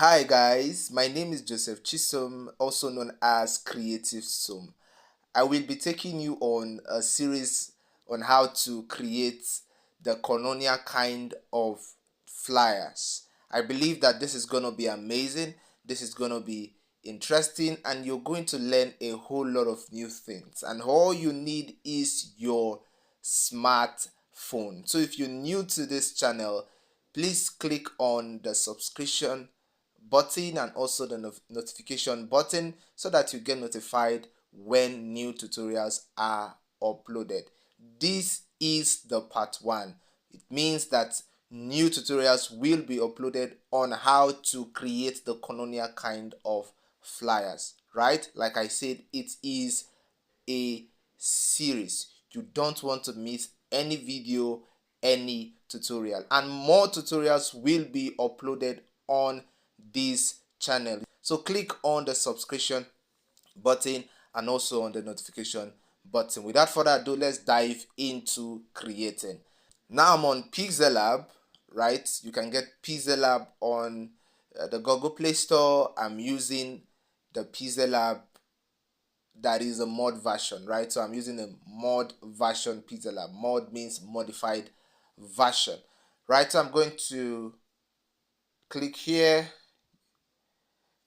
Hi guys, my name is Joseph Chisom, also known as Creative Som. I will be taking you on a series on how to create the Koinonia kind of flyers. I believe that this is going to be amazing, this is going to be interesting, and you're going to learn a whole lot of new things. And all you need is your smartphone. So if you're new to this channel, please click on the subscription button and also the notification button so that you get notified when new tutorials are uploaded. This is the part 1. It means that new tutorials will be uploaded on how to create the Koinonia kind of flyers, right? Like I said, it is a series. You don't want to miss any video, any tutorial, and more tutorials will be uploaded on this channel. So click on the subscription button and also on the notification button. Without further ado, let's dive into creating. Now I'm on PixelLab, right? You can get PixelLab on the Google Play Store. I'm using the PixelLab that is a mod version, right? So I'm using a mod version PixelLab. Mod means modified version, right? So I'm going to click here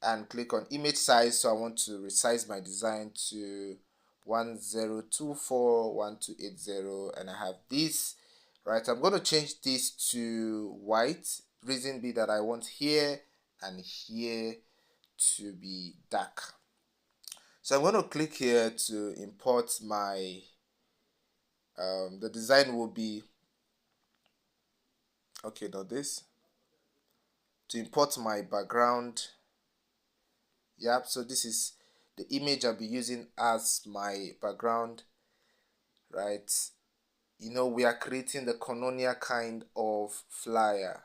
and click on image size. So I want to resize my design to 10241280, and I have this, right? I'm going to change this to white. Reason be that I want here and here to be dark. So I'm going to click here to import my the design will be okay. Now this to import my background. Yep, so this is the image I'll be using as my background, right? You know, we are creating the Koinonia kind of flyer,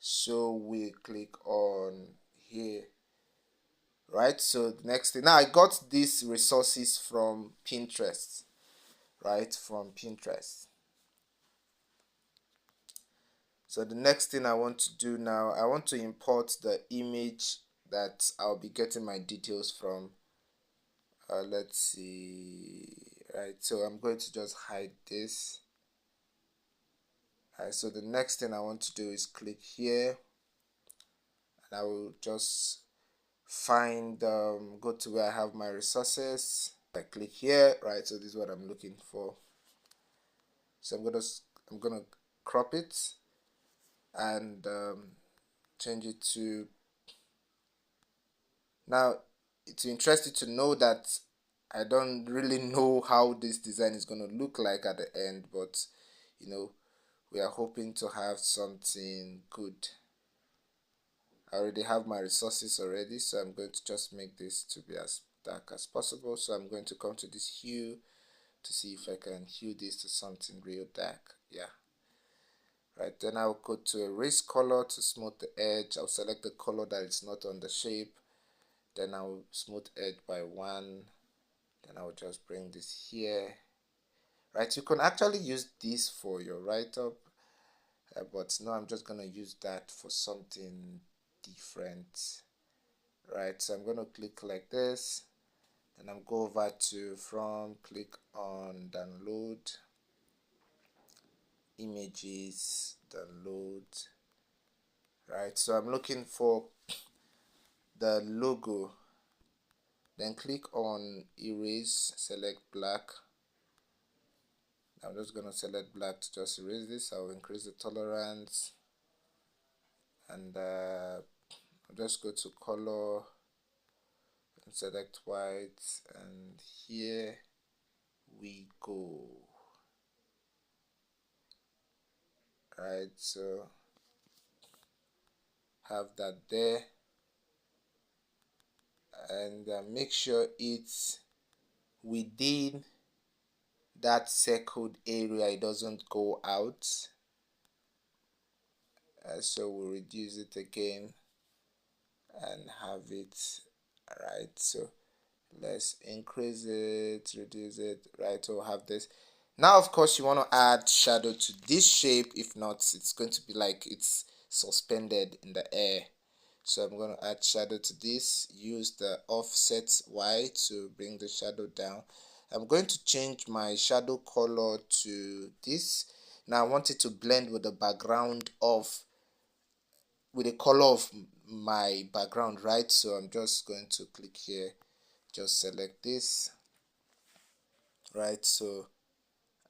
so we click on here, right? So the next thing, now I got these resources from Pinterest, right? From Pinterest. So the next thing I want to do now, I want to import the image that I'll be getting my details from. Let's see, right? So I'm going to just hide this. Alright, so the next thing I want to do is click here, and I will just find go to where I have my resources. I click here, right? So this is what I'm looking for. So I'm gonna crop it and change it to. Now it's interesting to know that I don't really know how this design is going to look like at the end, but you know, we are hoping to have something good. I already have my resources already, so I'm going to just make this to be as dark as possible. So I'm going to come to this hue to see if I can hue this to something real dark. Yeah, right. Then I'll go to erase color to smooth the edge. I'll select the color that is not on the shape, then I'll smooth edge by 1, then I'll just bring this here, right? You can actually use this for your write-up, but no, I'm just gonna use that for something different, right? So I'm gonna click like this, and I'm go over to from, click on download images, download, right? So I'm looking for the logo, then click on erase, select black. I'm just gonna select black to just erase this. I'll increase the tolerance, and I'll just go to color and select white, and here we go. Right, so have that there, and make sure it's within that circled area, it doesn't go out. So we'll reduce it again and have it right. So let's increase it, reduce it, right? So we'll have this. Now of course you want to add shadow to this shape. If not, it's going to be like it's suspended in the air. So I'm going to add shadow to this, use the offset Y to bring the shadow down. I'm going to change my shadow color to this. Now I want it to blend with the background of, with the color of my background, right? So I'm just going to click here, just select this, right? So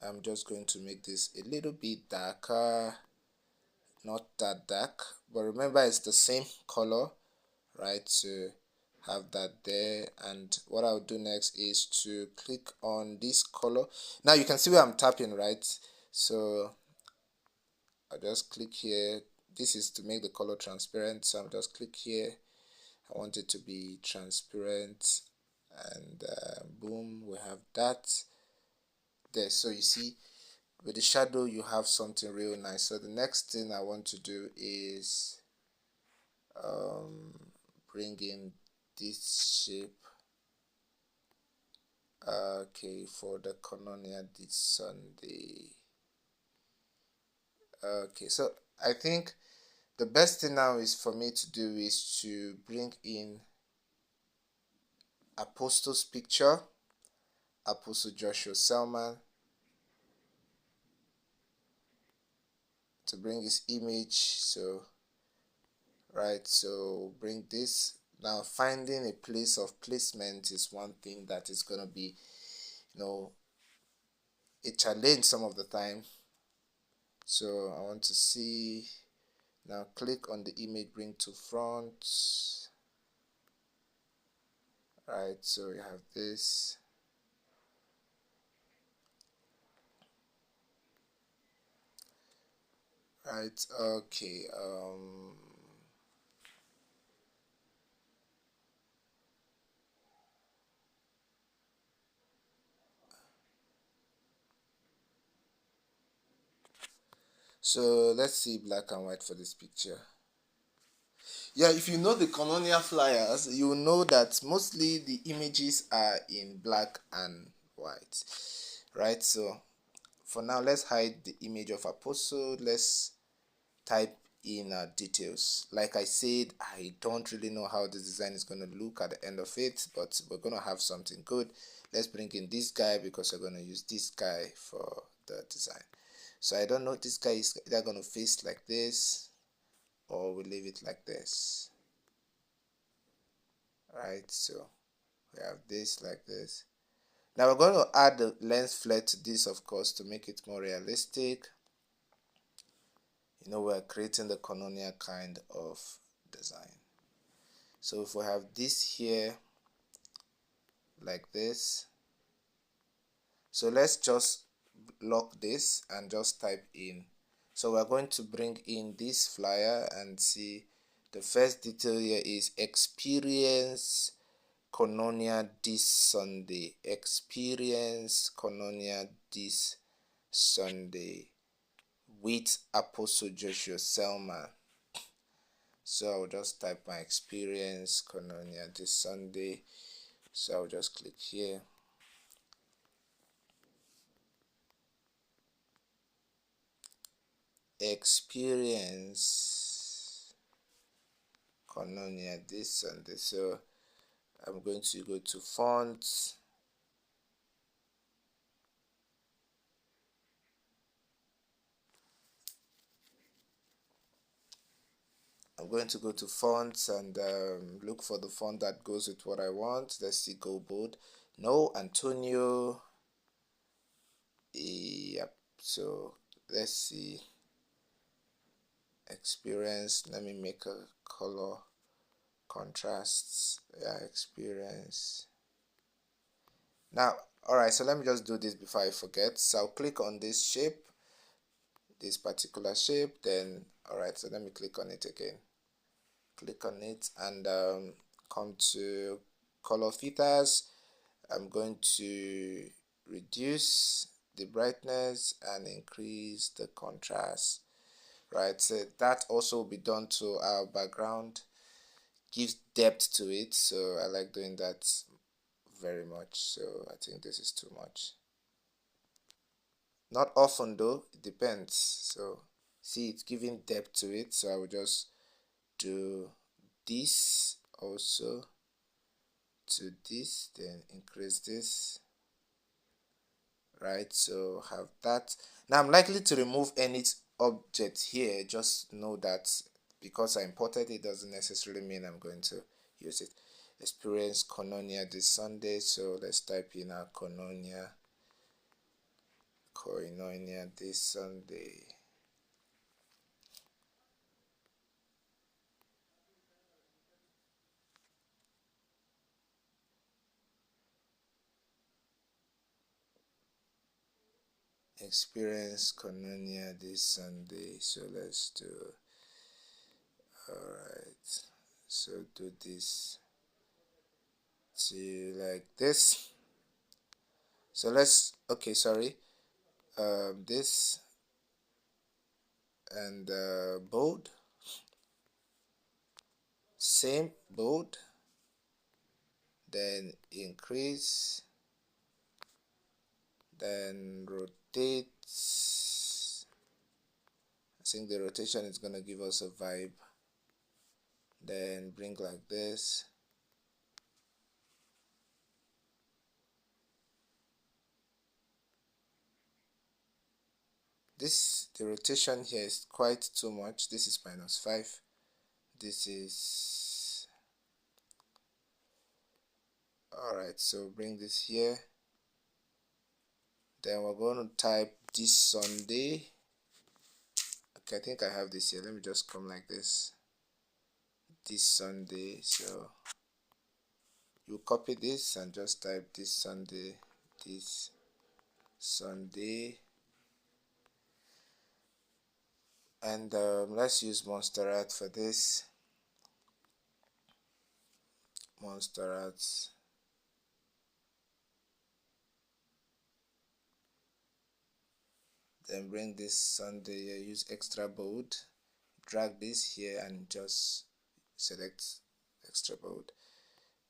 I'm just going to make this a little bit darker, not that dark, but remember it's the same color, right? So have that there, and what I'll do next is to click on this color. Now you can see where I'm tapping, right? So I'll just click here. This is to make the color transparent, so I'll just click here. I want it to be transparent, and boom, we have that there. So you see, with the shadow you have something real nice. So the next thing I want to do is bring in this shape, okay, for the Koinonia this Sunday. Okay, so I think the best thing now is for me to do is to bring in Apostle's picture, Apostle Joshua Selman, to bring his image. So right, so bring this. Now finding a place of placement is one thing that is going to be, a challenge some of the time. So I want to see, now click on the image, bring to front, right? So you have this, right? Okay, so let's see black and white for this picture. Yeah, if you know the Koinonia flyers, you will know that mostly the images are in black and white, right? So for now, let's hide the image of Apostle. Let's type in details. Like I said, I don't really know how the design is going to look at the end of it, but we're going to have something good. Let's bring in this guy because we're going to use this guy for the design. So I don't know, this guy is either going to face like this or we leave it like this, right? So we have this like this. Now we're going to add the lens flare to this, of course, to make it more realistic. We're creating the Koinonia kind of design. So if we have this here like this, so let's just lock this and just type in. So we're going to bring in this flyer and see the first detail here is experience Koinonia this Sunday. Experience Koinonia this Sunday with Apostle Joshua Selman. So I'll just type my experience Koinonia this Sunday. So I'll just click here. Experience Koinonia this Sunday. So I'm going to go to fonts. I'm going to go to fonts and look for the font that goes with what I want. Let's see, Go Bold. No, Antonio. Yep. So let's see. Experience. Let me make a color contrasts. Yeah, experience. Now, alright, so let me just do this before I forget. So I'll click on this shape, this particular shape, then alright, so let me click on it again. Click on it and come to color filters. I'm going to reduce the brightness and increase the contrast, right? So that also will be done to our background, gives depth to it, so I like doing that very much. So I think this is too much. Not often though, it depends. So see, it's giving depth to it, so I will just do this also to this, then increase this, right? So have that. Now I'm likely to remove any object here. Just know that because I imported it doesn't necessarily mean I'm going to use it. Experience Koinonia this Sunday, so let's type in our Koinonia this Sunday. Experience Koinonia this Sunday, so let's do, alright, so do this to like this. So let's, okay, sorry, this and bold, same bold, then increase, then rotate. I think the rotation is going to give us a vibe. Then bring like this. The rotation here is quite too much. This is -5. This is, alright, so bring this here. Then we're going to type this Sunday. Okay, I think I have this here. Let me just come like this Sunday. So you copy this and just type this Sunday, and let's use monster art for this. Monster arts. Then bring this Sunday here, use extra bold, drag this here and just select extra bold.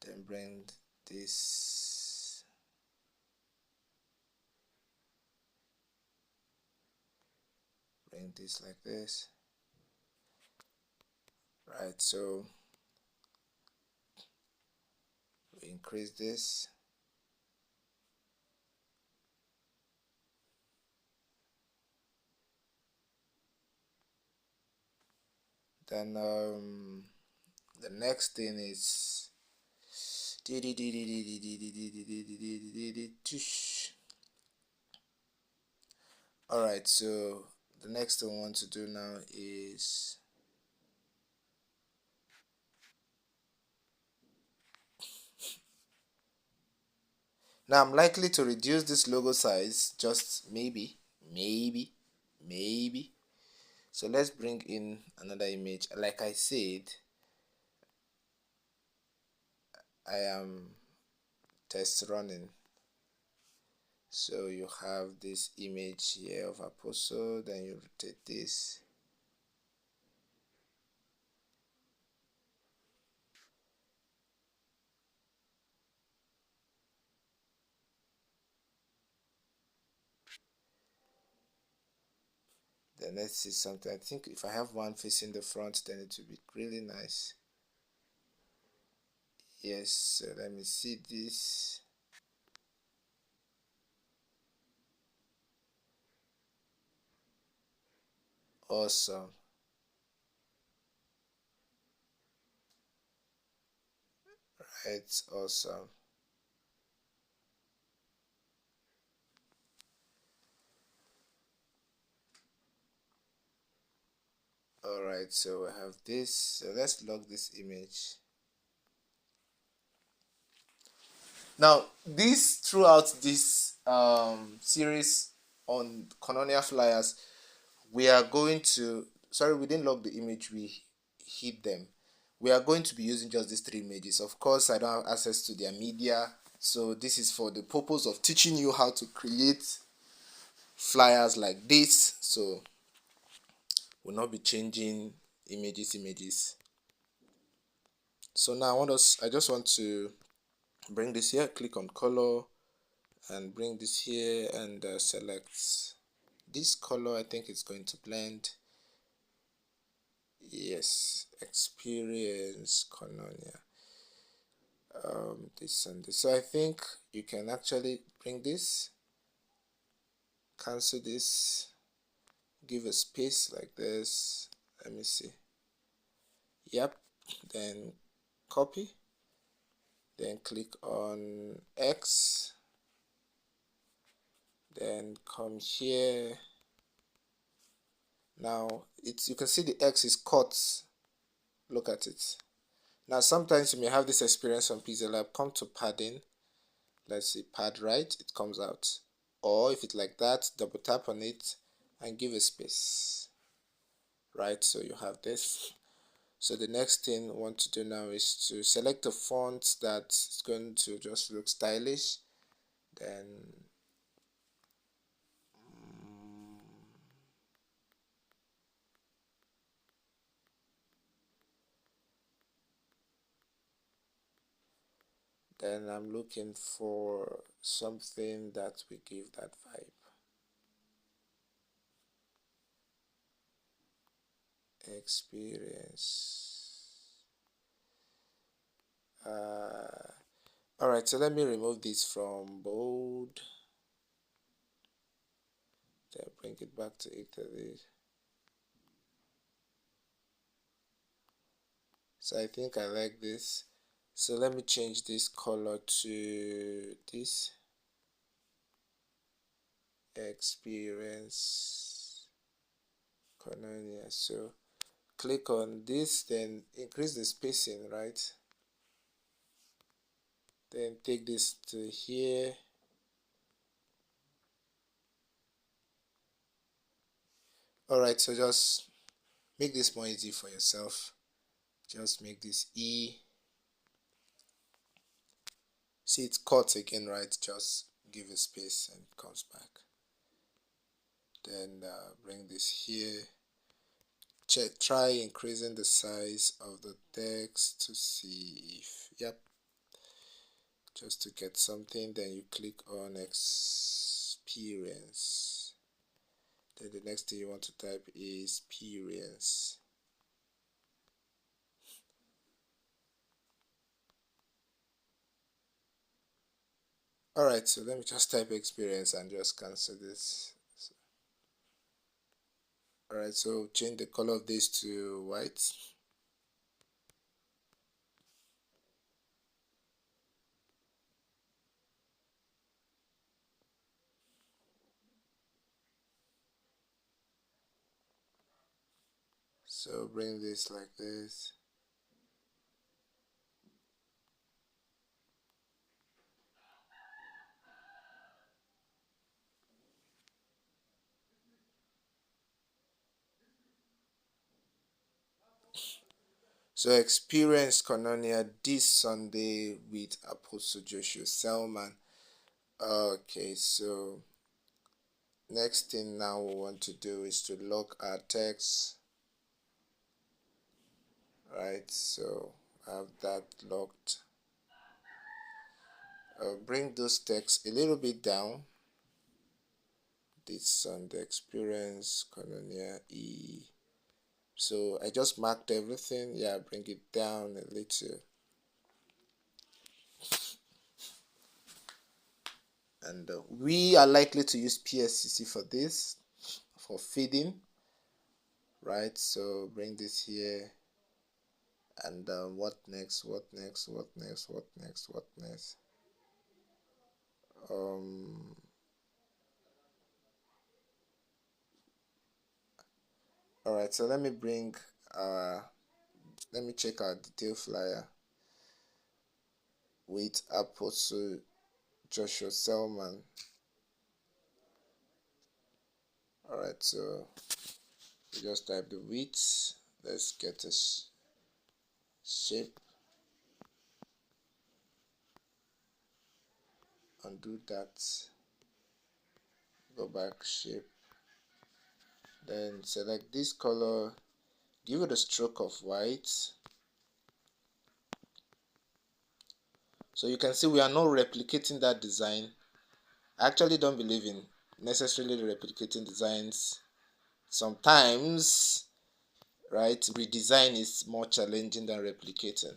Then bring this, like this, right? So we increase this, then the next thing is alright, so the next thing we want to do now is now I'm likely to reduce this logo size, just maybe. So let's bring in another image. Like I said, I am test running. So you have this image here of Apostle, then you rotate this. Then let's see something. I think if I have one facing the front, then it will be really nice. Yes, so let me see this. Awesome. Right, awesome. Alright, so we have this. So let's log this image. Now, throughout this series on Koinonia flyers, we are going to, sorry, we didn't log the image, we hid them. We are going to be using just these 3 images. Of course, I don't have access to their media, so this is for the purpose of teaching you how to create flyers like this. So we'll not be changing images. So now I just want to bring this here, click on color and bring this here and select this color. I think it's going to blend. Yes, experience Koinonia. This and this. So I think you can actually bring this, cancel this, give a space like this. Let me see. Yep. Then copy. Then click on X. Then come here. Now you can see the X is cut. Look at it. Now sometimes you may have this experience on Pixel Lab. Come to padding. Let's see, pad right, it comes out. Or if it's like that, double tap on it and give a space. Right, so you have this. So the next thing we want to do now is to select a font that's going to just look stylish. Then I'm looking for something that will give that vibe. Experience. Alright, so let me remove this from bold. Then bring it back to Italy. So I think I like this. So let me change this color to this. Experience Koinonia. So click on this, then increase the spacing, right? Then take this to here. Alright, so just make this more easy for yourself. Just make this E. See, it's cut again, right? Just give a space and it comes back. Then bring this here. Try increasing the size of the text to see if, yep, just to get something. Then you click on experience. Then the next thing you want to type is experience. Alright, so let me just type experience and just cancel this. Alright, so change the color of this to white. So bring this like this. So experience Koinonia this Sunday with Apostle Joshua Selman. Okay, so next thing now we want to do is to lock our text. Right, so I have that locked. Bring those texts a little bit down. This Sunday experience Koinonia E. So I just marked everything. Yeah, bring it down a little. And we are likely to use PSCC for this, for feeding, right? So bring this here. And what next? What next? What next? What next? What next? All right. So let me bring let me check our detail flyer with Apostle Joshua Selman. All right. So we just type the width. Let's get a shape. Undo that. Go back shape. Then select this color. Give it a stroke of white. So you can see we are not replicating that design. I actually don't believe in necessarily replicating designs. Sometimes right? Redesign is more challenging than replicating.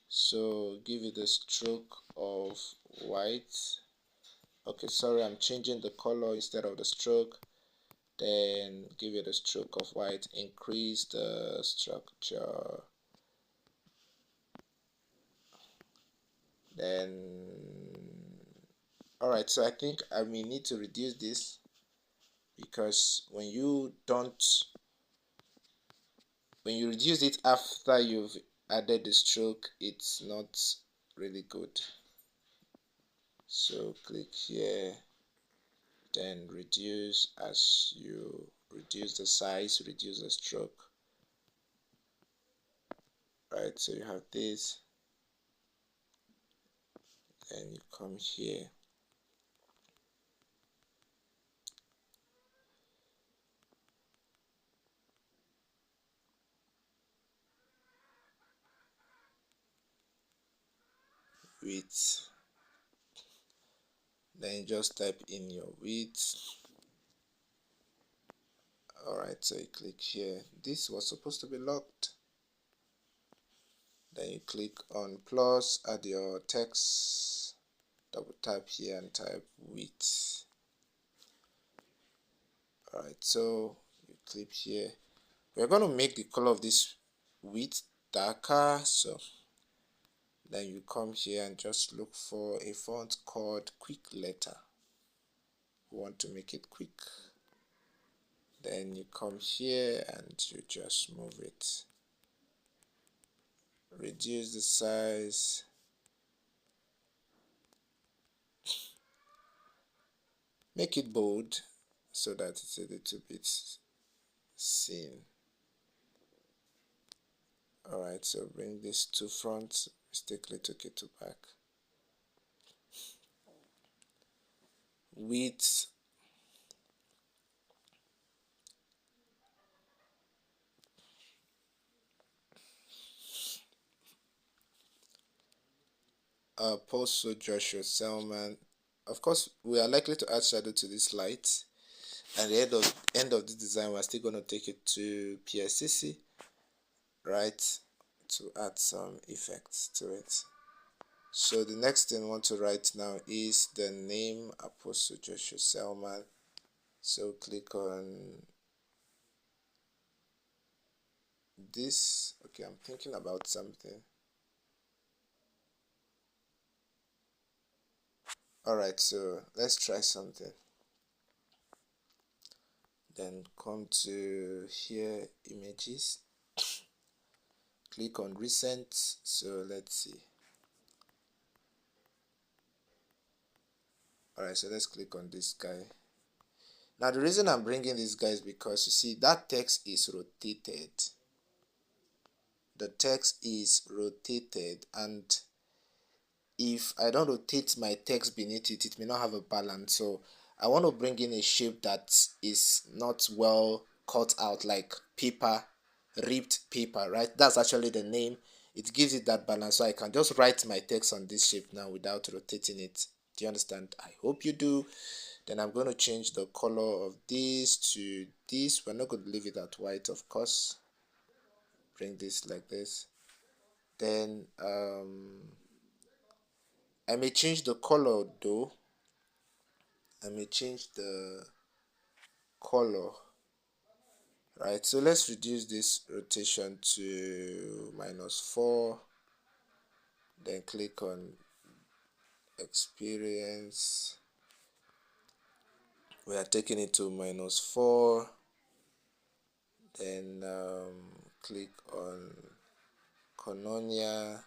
So give it a stroke of white. Okay, sorry, I'm changing the color instead of the stroke. Then give it a stroke of white, increase the structure. Then, alright, so I think I may need to reduce this, because when you reduce it after you've added the stroke, it's not really good. So click here, then reduce. As you reduce the size, reduce the stroke. Right, so you have this, then you come here, width, then you just type in your width. Alright, so you click here. This was supposed to be locked. Then you click on plus, add your text, double tap here and type width. Alright, so you click here. We're going to make the color of this width darker, so then you come here and just look for a font called Quick Letter. We want to make it quick. Then you come here and you just move it. Reduce the size. Make it bold so that it's a little bit seen. Alright, so bring this to front. Mistakenly took it to back. Width. Apostle Joshua Selman. Of course, we are likely to add shadow to this light. And the end of this design, we're still going to take it to PSCC, right, to add some effects to it. So the next thing I want to write now is the name, Apostle Joshua Selman. So click on this. Okay, I'm thinking about something. Alright, so let's try something. Then come to here, images. Click on recent. So let's see. Alright, so let's click on this guy. Now the reason I'm bringing this guy is because you see that text is rotated. The text is rotated, and if I don't rotate my text beneath it, it may not have a balance. So I want to bring in a shape that is not well cut out, like paper, ripped paper, right? That's actually the name. It gives it that balance, so I can just write my text on this shape now without rotating it. Do you understand? I hope you do. Then I'm going to change the color of this to this. We're not going to leave it at white, of course. Bring this like this. Then I may change the color though. I may change the color. Right, so let's reduce this rotation to -4. Then click on experience. We are taking it to -4. Then click on Koinonia.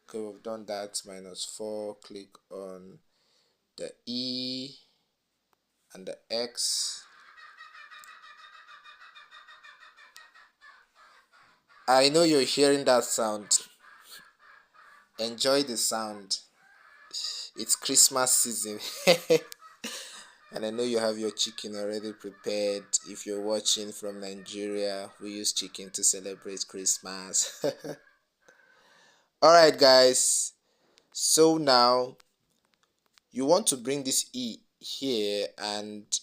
Okay, we've done that. -4. Click on the E and the X. I know you're hearing that sound. Enjoy the sound. It's Christmas season. And I know you have your chicken already prepared. If you're watching from Nigeria, we use chicken to celebrate Christmas. Alright guys, so now you want to bring this E here and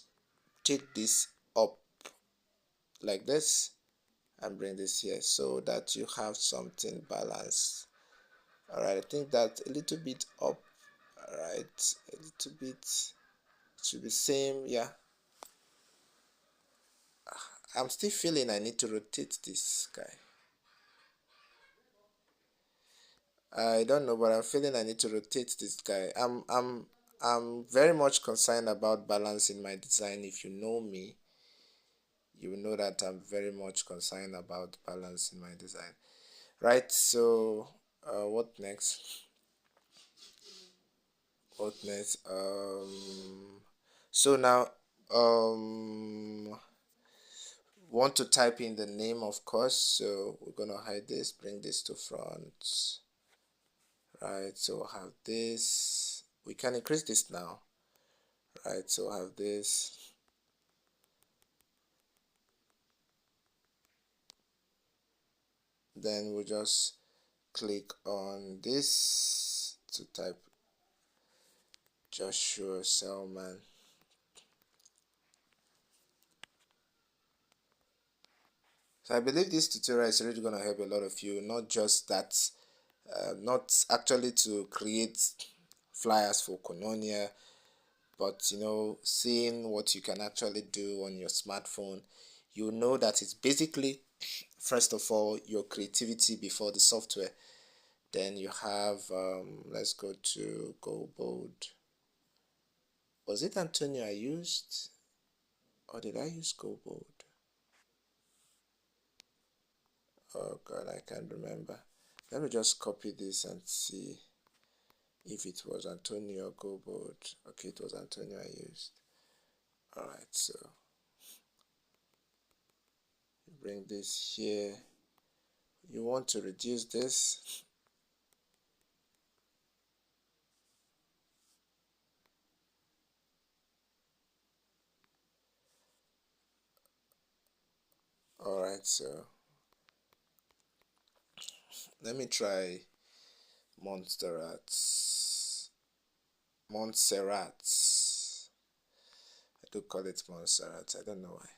take this up like this and bring this here so that you have something balanced. Alright, I think that a little bit up. Alright, a little bit, should be same. Yeah, I'm still feeling I need to rotate this guy. I don't know, but I'm feeling I need to rotate this guy. I'm very much concerned about balance in my design. If you know me, you will know that I'm very much concerned about balance in my design. Right, so what next? What next? So now want to type in the name, of course, so we're gonna hide this, bring this to front. Right, so we'll have this. We can increase this now. Right, so we'll have this. Then we'll just click on this to type Joshua Selman. So I believe this tutorial is really going to help a lot of you, not just that, not actually to create flyers for Koinonia, but seeing what you can actually do on your smartphone. You know that it's basically, first of all, your creativity before the software. Then you have, let's go to Go Bold. Was it Antonio I used, or did I use Go Bold? Oh God, I can't remember. Let me just copy this and see if it was Antonio or Go Bold. Okay, it was Antonio I used. Alright, so bring this here. You want to reduce this. Alright, so let me try Montserrat. I do call it Montserrat. I don't know why.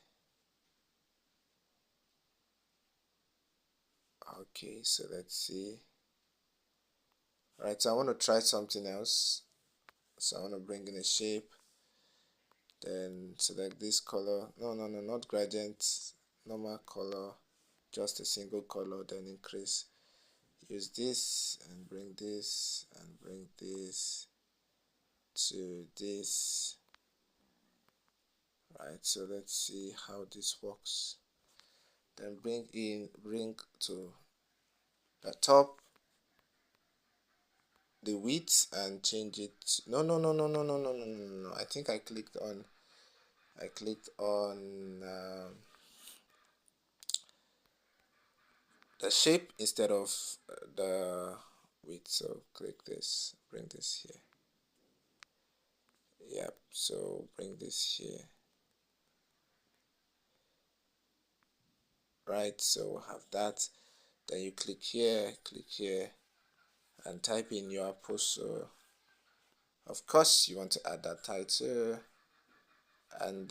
Okay, so let's see. Alright, so I want to try something else. So I want to bring in a shape. Then select this color. No, not gradient. Normal color. Just a single color. Then increase. Use this and bring this and bring this to this. Right, so let's see how this works. Then bring to the top the width and change it. No. I think I clicked on the shape instead of the width. So click this, bring this here. Yep, so bring this here. Right, so we'll have that. Then you click here, and type in your apostle. Of course, you want to add that title, and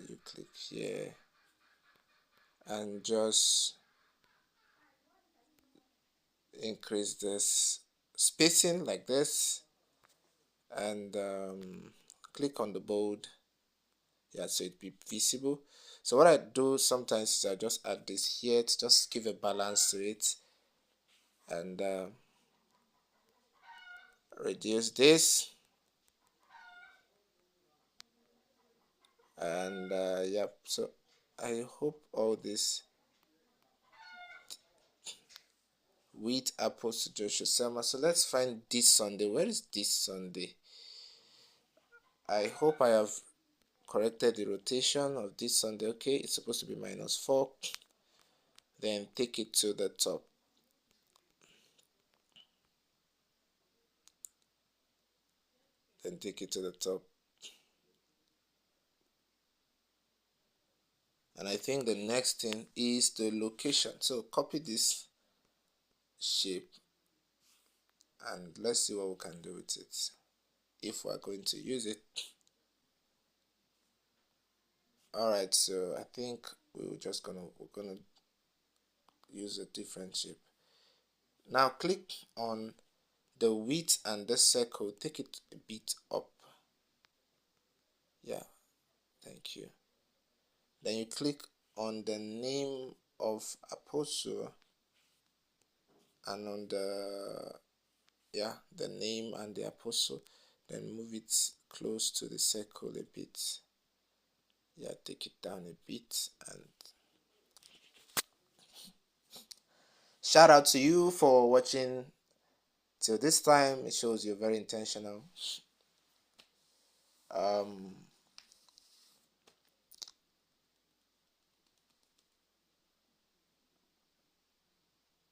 you click here and just increase this spacing like this, and click on the bold. Yeah, so it be visible. So what I do sometimes is I just add this here to just give a balance to it, and reduce this, and yep. So I hope all this with Apostle Joshua Selma. So let's find this Sunday. Where is this Sunday? I hope I have corrected the rotation of this Sunday. Okay, it's supposed to be -4. Then take it to the top. Then take it to the top. And I think the next thing is the location. So copy this shape and let's see what we can do with it if we're going to use it. Alright, so I think we're gonna use a different shape. Now click on the width and the circle, take it a bit up. Yeah, thank you. Then you click on the name of apostle and on the name and the apostle, then move it close to the circle a bit. Yeah, take it down a bit. And shout out to you for watching till this time. It shows you're very intentional.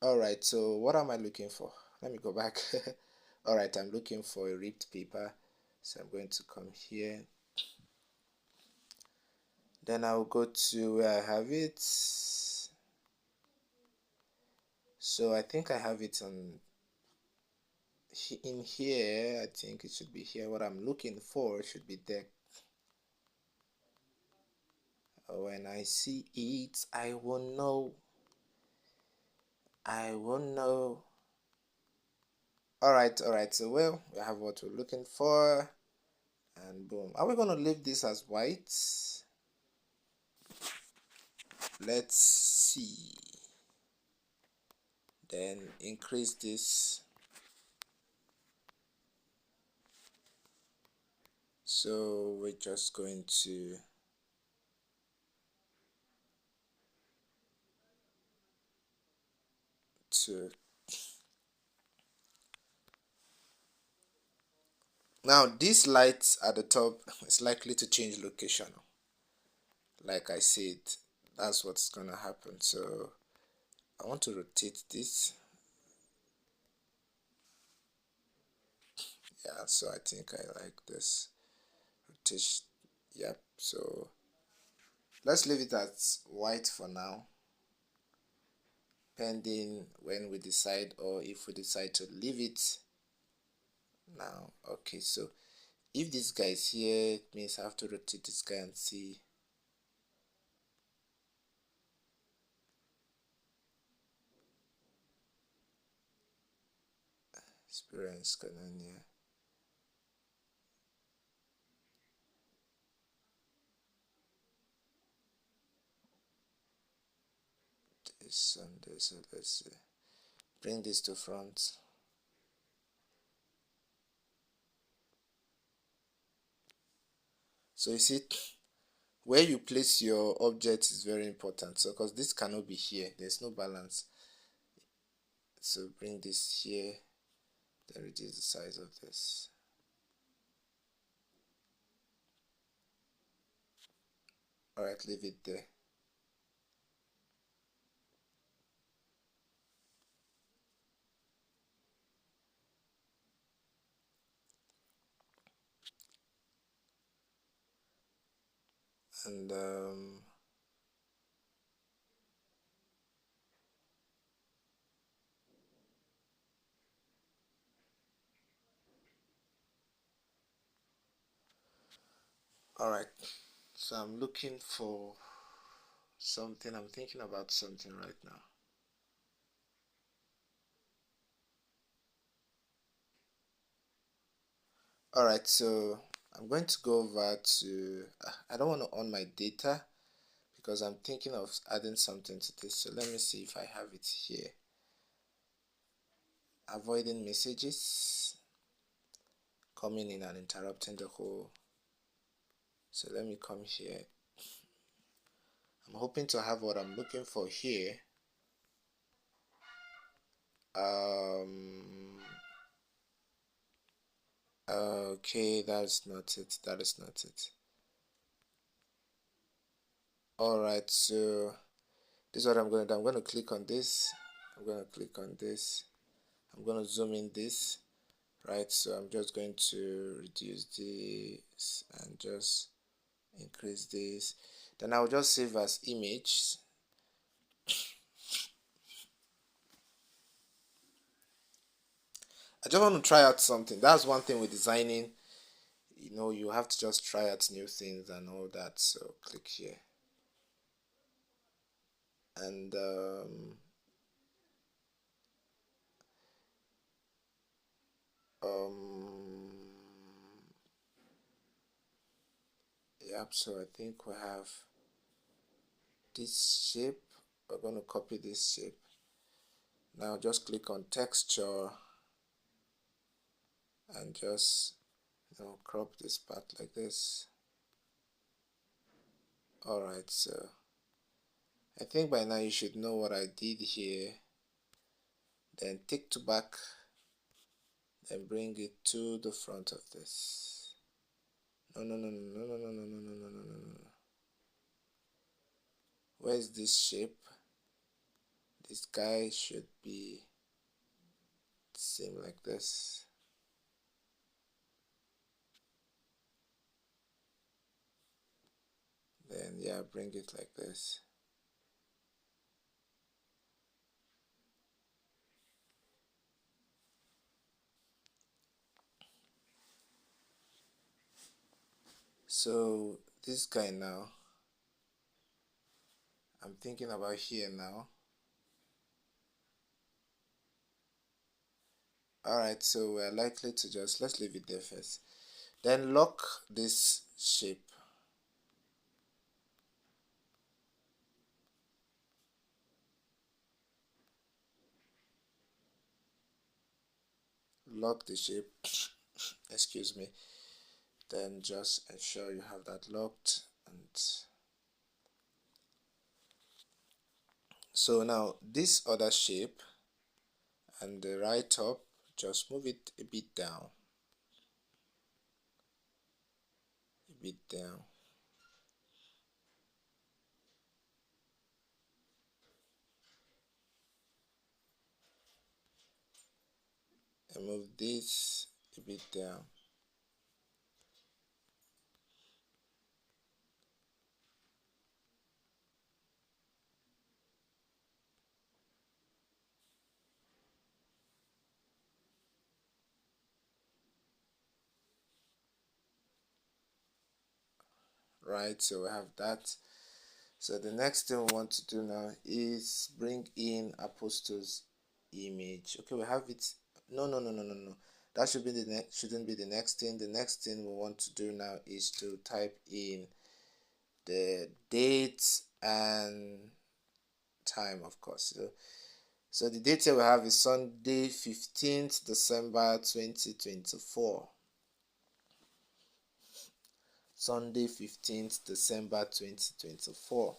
Alright, so what am I looking for? Let me go back. Alright, I'm looking for a ripped paper, so I'm going to come here. Then I'll go to where I have it. So I think I have it in here. I think it should be here. What I'm looking for should be there. When I see it, I will know. I will know. Alright, so well, we have what we're looking for, and boom. Are we going to leave this as white? Let's see. Then increase this. So we're just going to now this light at the top is likely to change location. Like I said, that's what's gonna happen. So I want to rotate this. Yeah, so I think I like this rotation. Yep, so let's leave it as white for now, pending when we decide, or if we decide to leave it now. Okay, so if this guy is here, it means I have to rotate this guy and see. Experience Koinonia. This and this, so let's see. Bring this to front. So you see, where you place your object is very important. So because this cannot be here, there's no balance. So bring this here, then reduce the size of this. Alright, leave it there. And alright, so I'm looking for something. I'm thinking about something right now. Alright, so I'm going to go over to, I don't want to on my data because I'm thinking of adding something to this. So let me see if I have it here. Avoiding messages coming in and interrupting the whole. So let me come here. I'm hoping to have what I'm looking for here. Okay, that's not it. That is not it. Alright, so this is what I'm going to do. I'm going to click on this. I'm going to click on this. I'm going to zoom in this. Right, so I'm just going to reduce this and just increase this. Then I'll just save as image. I just want to try out something. That's one thing with designing. You know, you have to just try out new things and all that. So click here. and yep, so I think we have this shape. We're going to copy this shape. Now just click on texture and just crop this part like this. Alright, so I think by now you should know what I did here. Then take to back and bring it to the front of this. No. Where's this shape? This guy should be same like this. Then yeah, bring it like this. So this guy now, I'm thinking about here now. Alright, so we're likely to just, let's leave it there first. Then lock this shape. Lock the shape, excuse me. Then just ensure you have that locked. And so now this other shape and the right top, just move it a bit down. And move this a bit down. Right, so we have that. So the next thing we want to do now is bring in Apostle's image. Okay, we have it. No. That should be the next. Shouldn't be the next thing. The next thing we want to do now is to type in the date and time, of course. So the date here we have is Sunday, 15th December 2024. Sunday, 15th December 2024.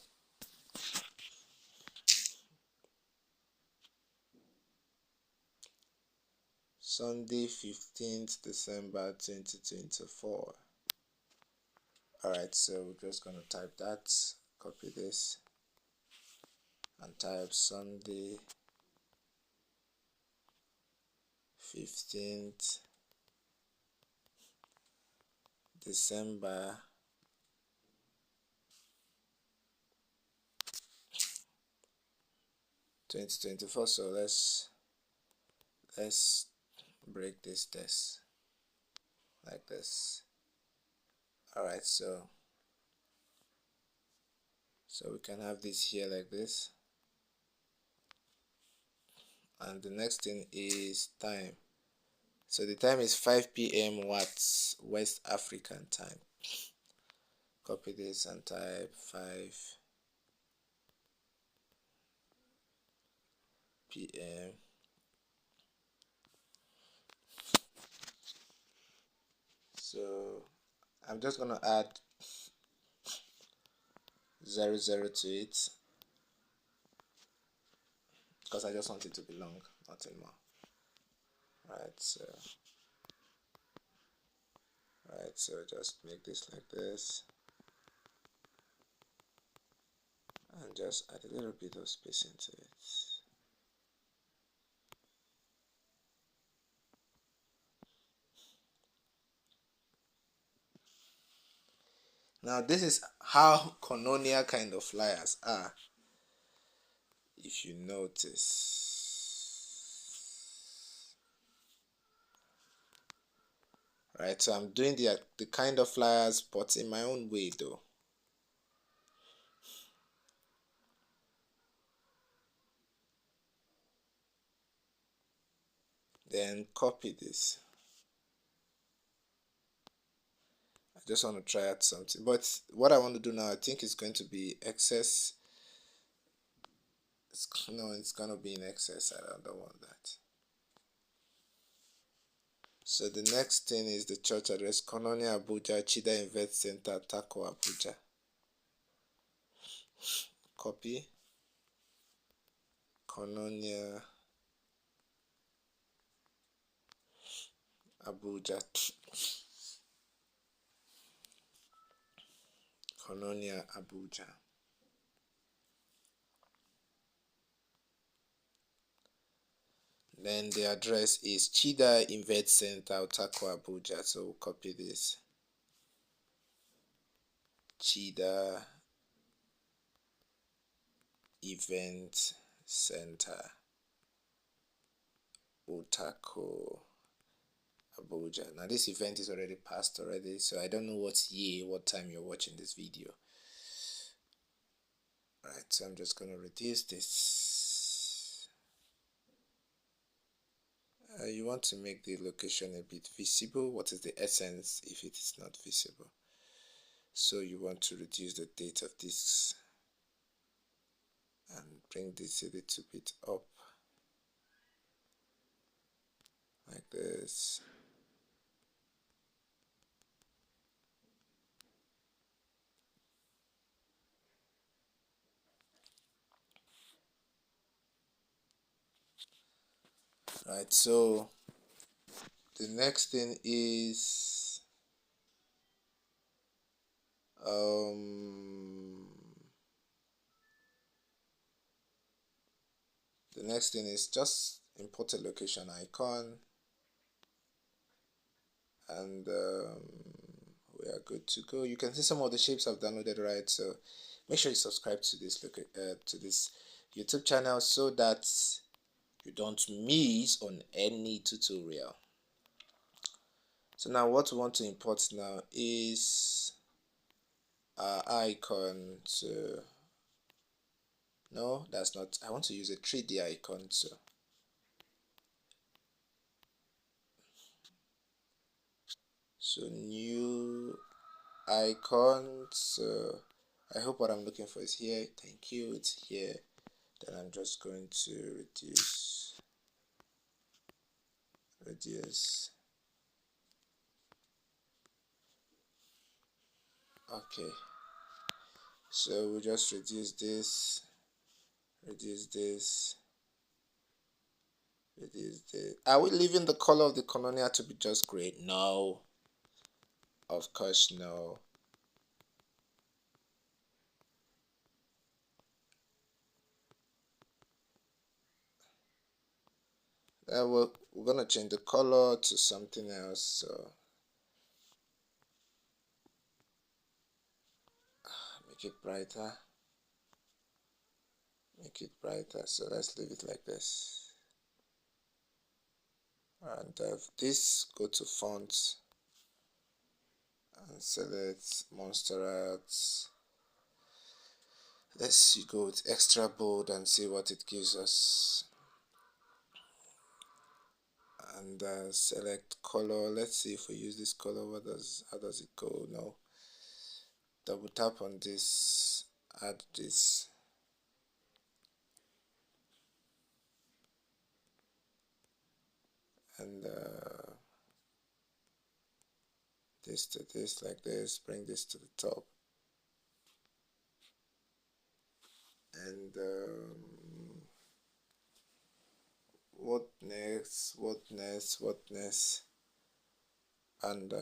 Sunday, 15th December 2024. Alright, so we're just going to type that, copy this, and type Sunday, 15th December 2024. So let's break this test like this. Alright, so we can have this here like this, and the next thing is time. So the time is 5 p.m. West African time. Copy this and type 5 p.m. So I'm just gonna add 00 to it because I just want it to be long, nothing more. Right, so just make this like this and just add a little bit of space into it. Now this is how Koinonia kind of flyers are, if you notice. Right, so I'm doing the kind of flyers but in my own way though. then copy this. I just want to try out something, but what I want to do now, I think it's going to be excess. No, it's gonna be in excess. I don't want that. So the next thing is the church address: Koinonia Abuja, Chida Invest Center, Tako Abuja. Copy. Koinonia Abuja. Koinonia Abuja. Then the address is Chida Invest Center, Tako Abuja. So we'll copy this. Chida Event Center, Utako, Abuja. Now this event is already passed already, so I don't know what time you're watching this video. Alright, so I'm just going to reduce this. You want to make the location a bit visible. What is the essence if it is not visible? So you want to reduce the date of this and bring this a little bit up like this. Right, so the next thing is just import a location icon, and we are good to go. You can see some of the shapes I've downloaded, right? So make sure you subscribe to this YouTube channel so that you don't miss on any tutorial. So now what we want to import now is our icon. So no, that's not. I want to use a 3D icon. So new icon. So I hope what I'm looking for is here. Thank you. It's here. Then I'm just going to reduce. Okay. So we'll just reduce this. Are we leaving the color of the Koinonia to be just gray? No. Of course, no. We're gonna change the color to something else. So make it brighter. So let's leave it like this. And this, go to fonts and select Monster Arts. Let's go with extra bold and see what it gives us. And select color. Let's see if we use this color. How does it go? No. Double tap on this. Add this. And this to this, like this. Bring this to the top. And what next? And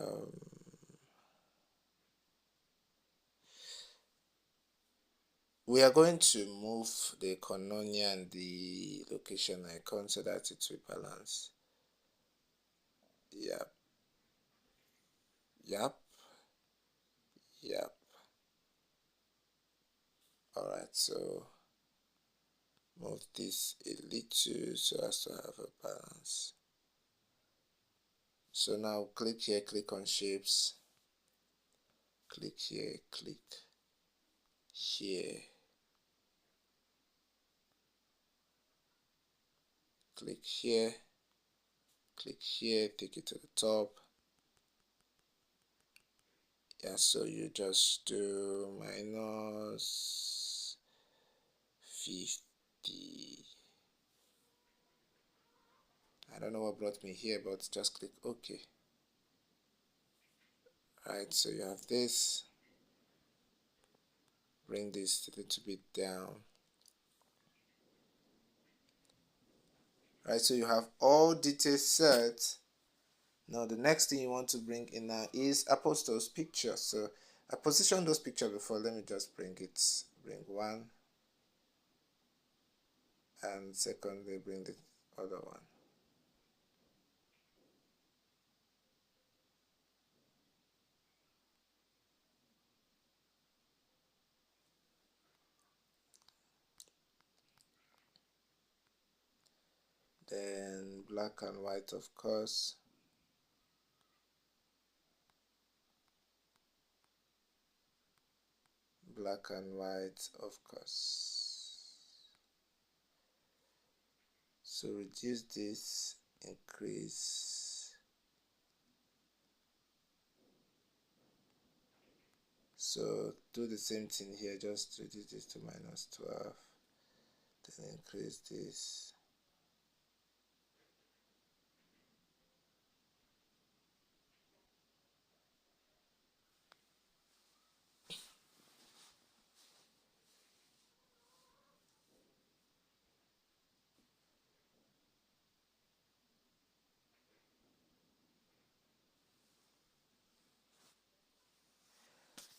we are going to move the Koinonia and the location icon so that it will balance. Yep. Alright, so move this a little so as to have a balance. So now click here, click on shapes, click here, click here, click here, click here, take it to the top. Yeah, so you just do minus 50. I don't know what brought me here, but just click OK. Right, so you have this. Bring this a little bit down. Right, so you have all details set. Now the next thing you want to bring in now is Apostle's picture. So I positioned those pictures before. Let me just bring one, and secondly bring the other one. Then black and white, of course. Black and white, of course. So reduce this, increase. So do the same thing here, just reduce this to -12. Then increase this.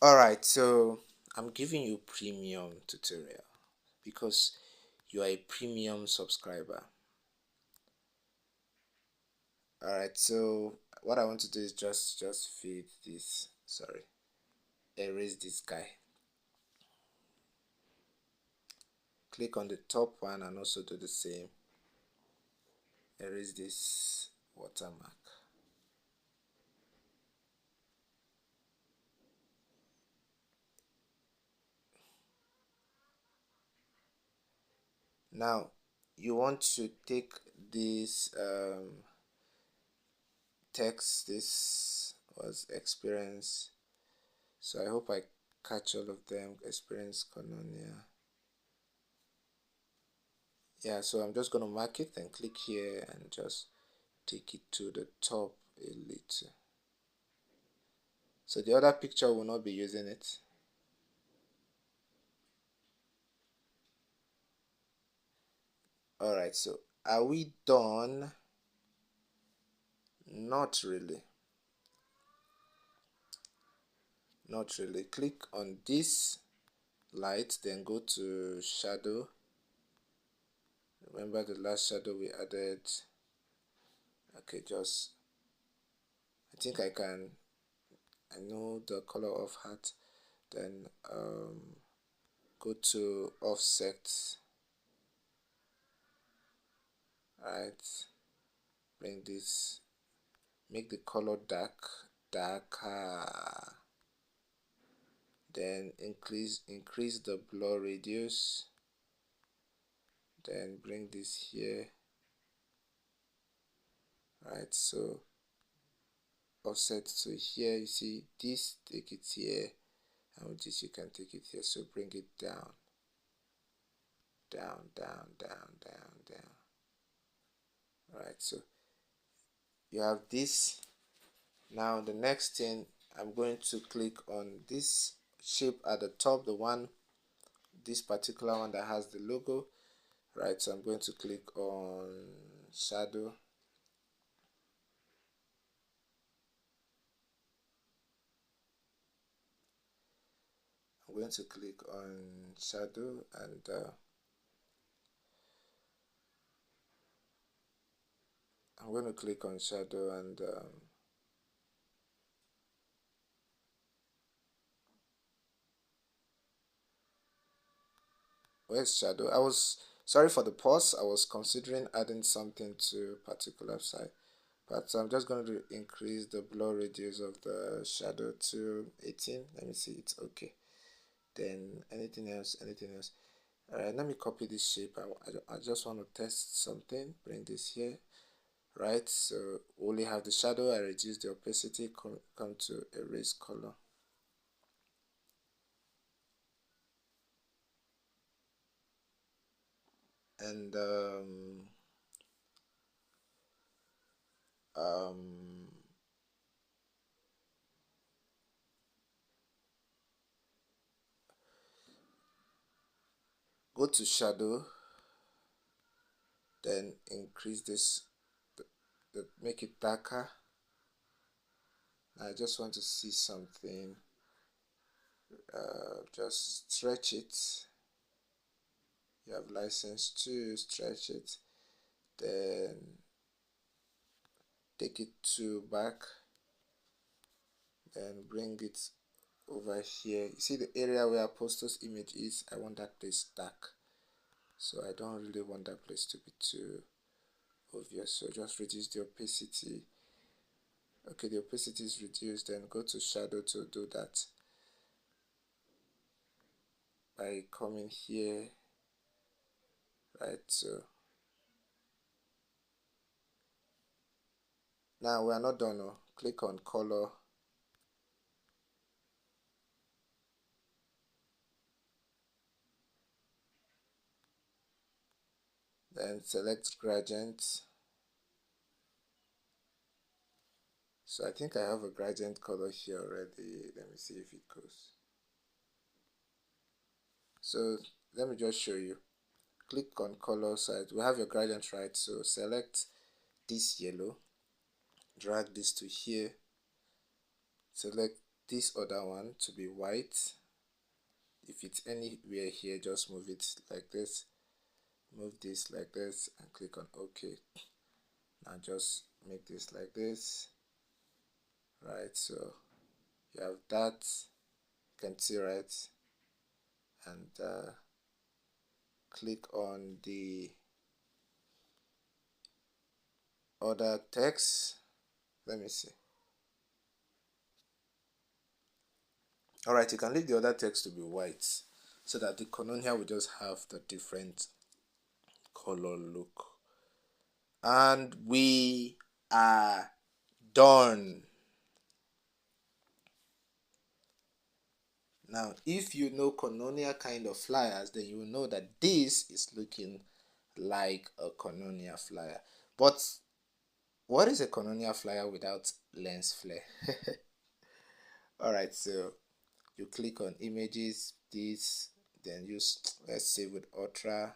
Alright, so I'm giving you premium tutorial because you are a premium subscriber. Alright, so what I want to do is just feed this, erase this guy. Click on the top one and also do the same. Erase this watermark. Now you want to take this text. This was experience, so I hope I catch all of them. Experience Koinonia. Yeah, so I'm just going to mark it and click here and just take it to the top a little. So the other picture will not be using it. Alright, so are we done? Not really. Not really. Click on this light, then go to shadow. Remember the last shadow we added? Okay, I think I know the color of heart. Then go to offset. Right, bring this, make the color darker. Then increase the blur radius. Then bring this here. Right, so offset to here. You see this, take it here, and with this you can take it here. So bring it down. Right, so you have this. Now the next thing, I'm going to click on this shape at the top, this particular one that has the logo. Right, so I'm going to click on shadow. I'm going to click on shadow, and I'm going to click on shadow, and where's shadow? I was sorry for the pause. I was considering adding something to particular side, but I'm just going to increase the blur radius of the shadow to 18. Let me see, it's okay. Then anything else? Alright, let me copy this shape. I just want to test something. Bring this here. right? So only have the shadow. I reduce the opacity, come to erase color. And go to shadow, then increase this, make it darker. I just want to see something. Just stretch it. You have license to stretch it, then take it to back, then bring it over here. You see the area where Apostle's image is? I want that place dark, so I don't really want that place to be too obvious, so just reduce the opacity. Okay, the opacity is reduced, then go to shadow to do that by coming here, right? So now we are not done. Oh. Click on color, then select gradient. So I think I have a gradient color here already. Let me see if it goes. So let me just show you. Click on color side. We have your gradient, right? So select this yellow, drag this to here, select this other one to be white. If it's anywhere here, just move it like this, move this like this, and click on OK. Now just make this like this, right? So you have that, you can see, right? And click on the other text. Let me see. Alright, you can leave the other text to be white so that the Koinonia will just have the different color look. And we are done. Now, if you know Koinonia kind of flyers, then you will know that this is looking like a Koinonia flyer. But what is a Koinonia flyer without lens flare? Alright, so you click on images, this, then use, let's save with Ultra,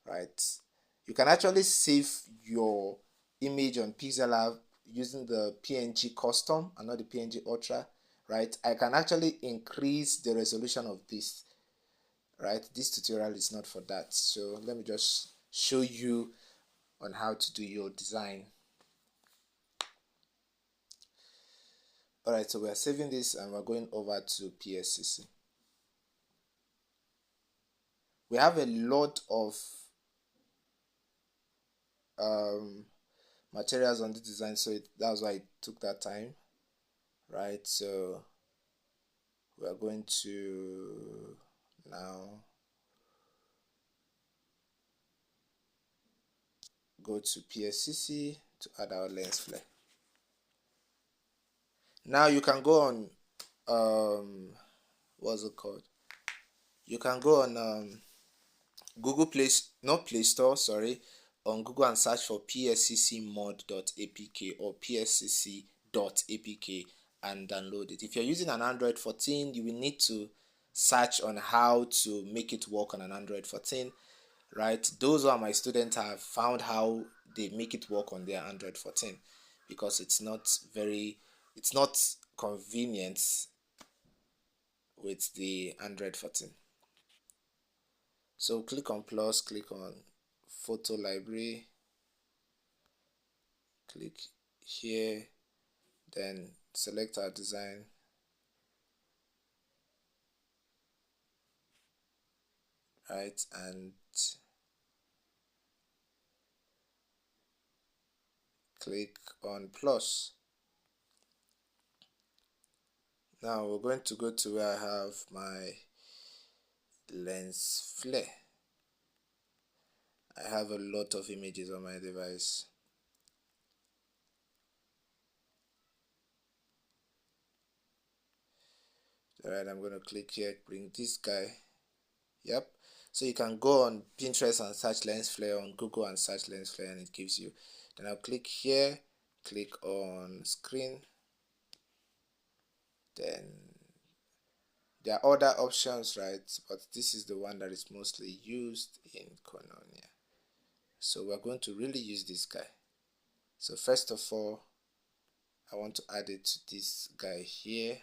right? You can actually save your image on PixelLab using the PNG custom and not the PNG Ultra, right? I can actually increase the resolution of this, right? This tutorial is not for that, so let me just show you on how to do your design. Alright, so we are saving this and we're going over to PSCC. We have a lot of materials on the design, so that's why it took that time, right? So we are going to now go to PSCC to add our lens flare. Now you can go on what's it called? You can go on Google Play, not Play Store, sorry, on Google and search for psccmod.apk or pscc.apk and download it. If you're using an Android 14, you will need to search on how to make it work on an Android 14, right? Those who are my students have found how they make it work on their Android 14 because it's not convenient with the Android 14. So click on plus, click on photo library, click here, then select our design, right, and click on plus. Now we're going to go to where I have my lens flare. I have a lot of images on my device. Alright, I'm going to click here, bring this guy. Yep. So you can go on Pinterest and search lens flare, on Google and search lens flare, and it gives you. Then I'll click here, click on screen. Then there are other options, right? But this is the one that is mostly used in Koinonia. So we're going to really use this guy. So first of all, I want to add it to this guy here.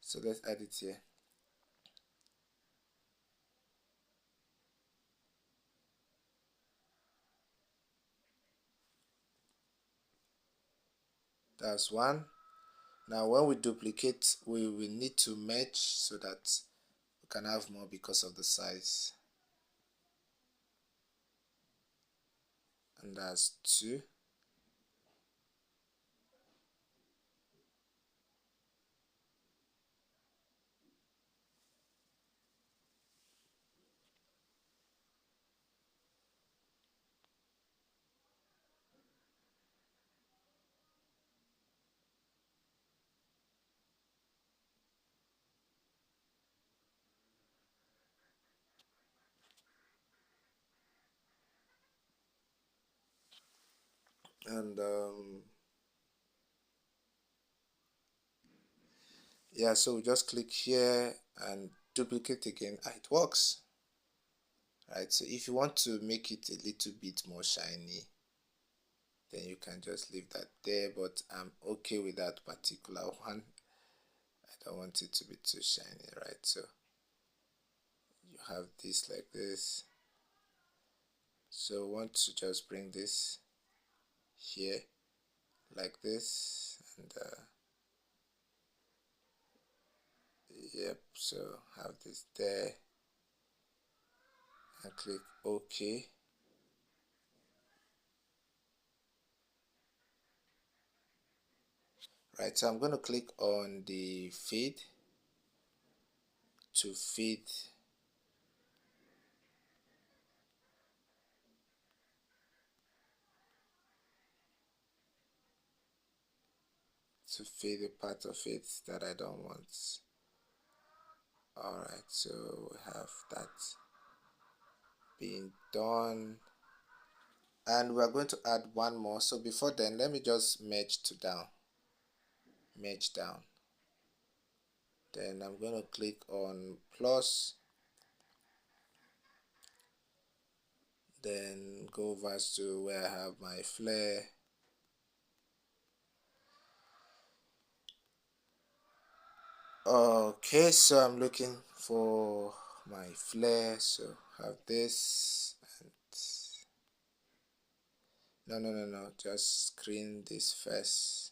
So let's add it here. That's one. Now when we duplicate, we will need to merge so that we can have more because of the size. And that's two. And yeah, so we just click here and duplicate again. It works. Right, so if you want to make it a little bit more shiny, then you can just leave that there, but I'm okay with that particular one. I don't want it to be too shiny, right? So you have this like this. So I want to just bring this here like this, and yep, so have this there and click OK. Right, so I'm going to click on the fade to fade a part of it that I don't want. Alright, so we have that being done, and we're going to add one more. So before then, let me just merge down. Then I'm going to click on plus, then go over to where I have my flare. Okay, so I'm looking for my flare, so have this, and no, just screen this first.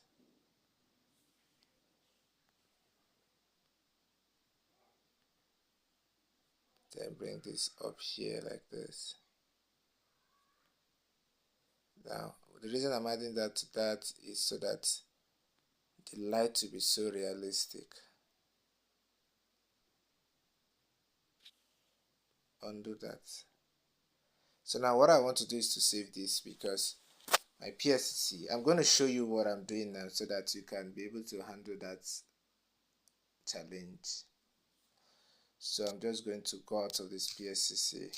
Then bring this up here like this. Now the reason I'm adding that to that is so that the light to be so realistic. Undo that. So now what I want to do is to save this, because my PSCC, I'm going to show you what I'm doing now so that you can be able to handle that challenge. So I'm just going to go out of this PSCC,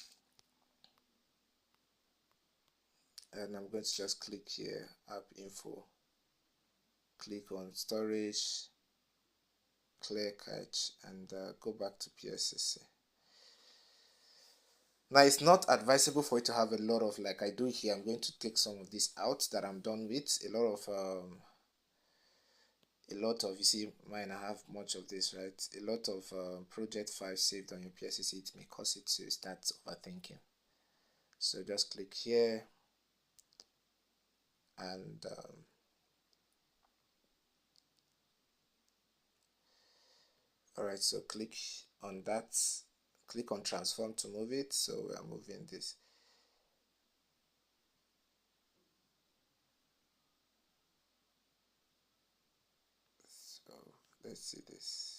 and I'm going to just click here, app info, click on storage, clear cache, and go back to PSCC. Now it's not advisable for you to have a lot of, like I do here. I'm going to take some of this out that I'm done with. A lot of, you see mine, I have much of this, right? A lot of project files saved on your PSCC. It may cause it to start overthinking. So just click here, and alright, so click on that, click on transform to move it. So we are moving this. So let's see this.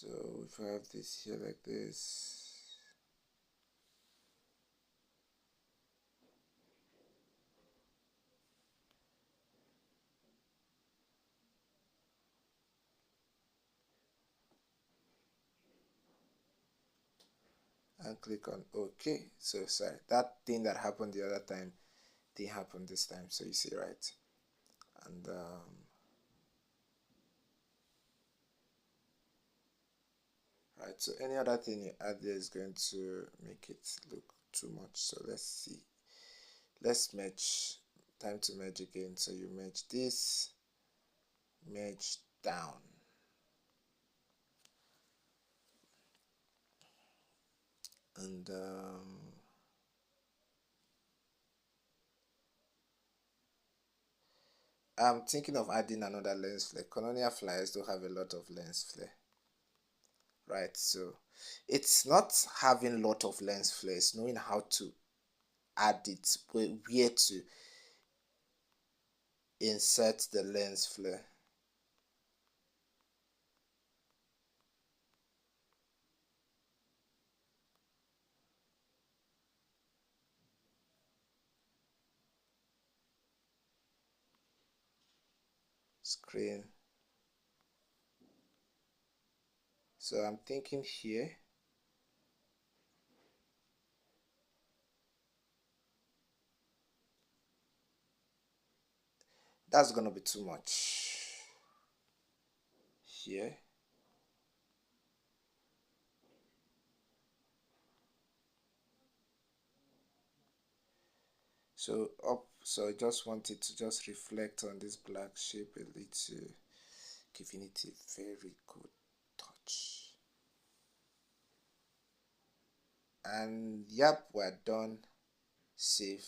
So if I have this here like this, and click on OK. So sorry, that thing that happened the other time didn't happen this time. So you see, right? And right, so any other thing you add there is going to make it look too much. So let's see. Let's merge. Time to merge again. So you merge this, merge down. And I'm thinking of adding another lens flare. Koinonia flyers don't have a lot of lens flare. Right, so it's not having a lot of lens flares, knowing how to add it, where to insert the lens flare. Screen. So I'm thinking here. That's gonna be too much. Here. So up, so I just want it to just reflect on this black shape a little, giving it a very good touch. And yep, we're done. Save.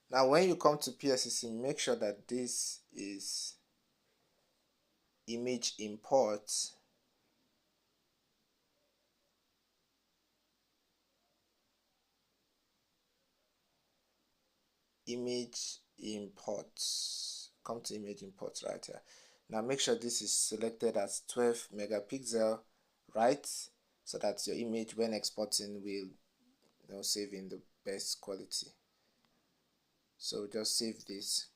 Now when you come to PSCC, make sure that this is image import. Image imports. Come to image imports right here. Now make sure this is selected as 12 megapixel, right? So that your image when exporting will save in the best quality. So just save this.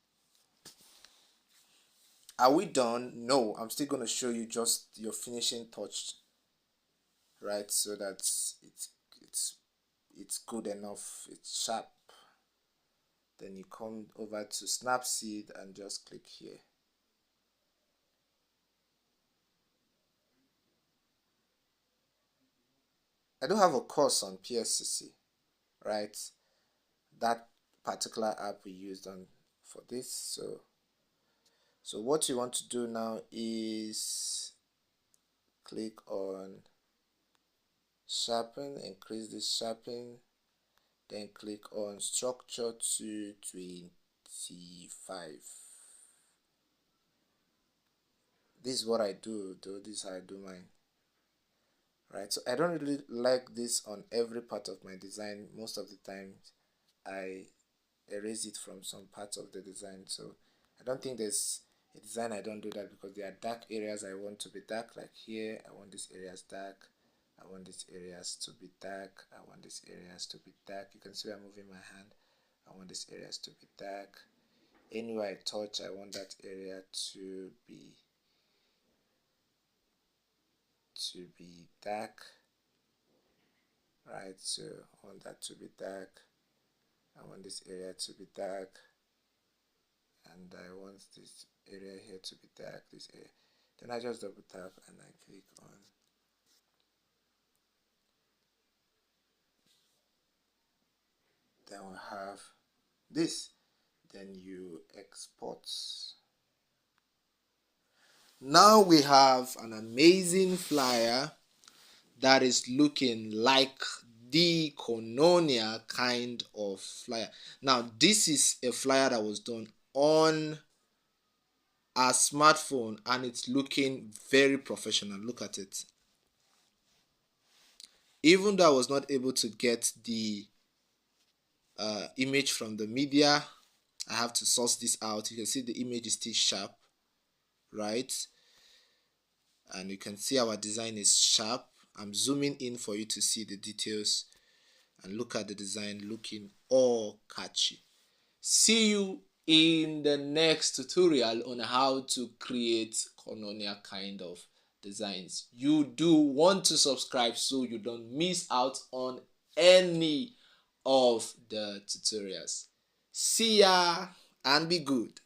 Are we done? No, I'm still going to show you just your finishing touch, right? So that it's good enough, it's sharp. Then you come over to Snapseed and just click here. I do have a course on PSCC, right? That particular app we used on for this. So what you want to do now is click on sharpen, increase this sharpen, then click on structure to 25. This is what I do though, this is how I do mine. Right, so I don't really like this on every part of my design. Most of the time I erase it from some parts of the design. So I don't think there's a design I don't do that, because there are dark areas I want to be dark, like here I want these areas dark, I want these areas to be dark, I want these areas to be dark. You can see I'm moving my hand. I want these areas to be dark. Anywhere I touch, I want that area to be dark, right? So I want that to be dark, I want this area to be dark, and I want this area here to be dark, this area. Then I just double tap and I click on then we have this. Then you export. Now we have an amazing flyer that is looking like the Koinonia kind of flyer. Now this is a flyer that was done on a smartphone and it's looking very professional. Look at it. Even though I was not able to get the image from the media, I have to source this out. You can see the image is still sharp, right? And you can see our design is sharp. I'm zooming in for you to see the details and look at the design looking all catchy. See you in the next tutorial on how to create Koinonia kind of designs. You do want to subscribe so you don't miss out on any of the tutorials. See ya and be good.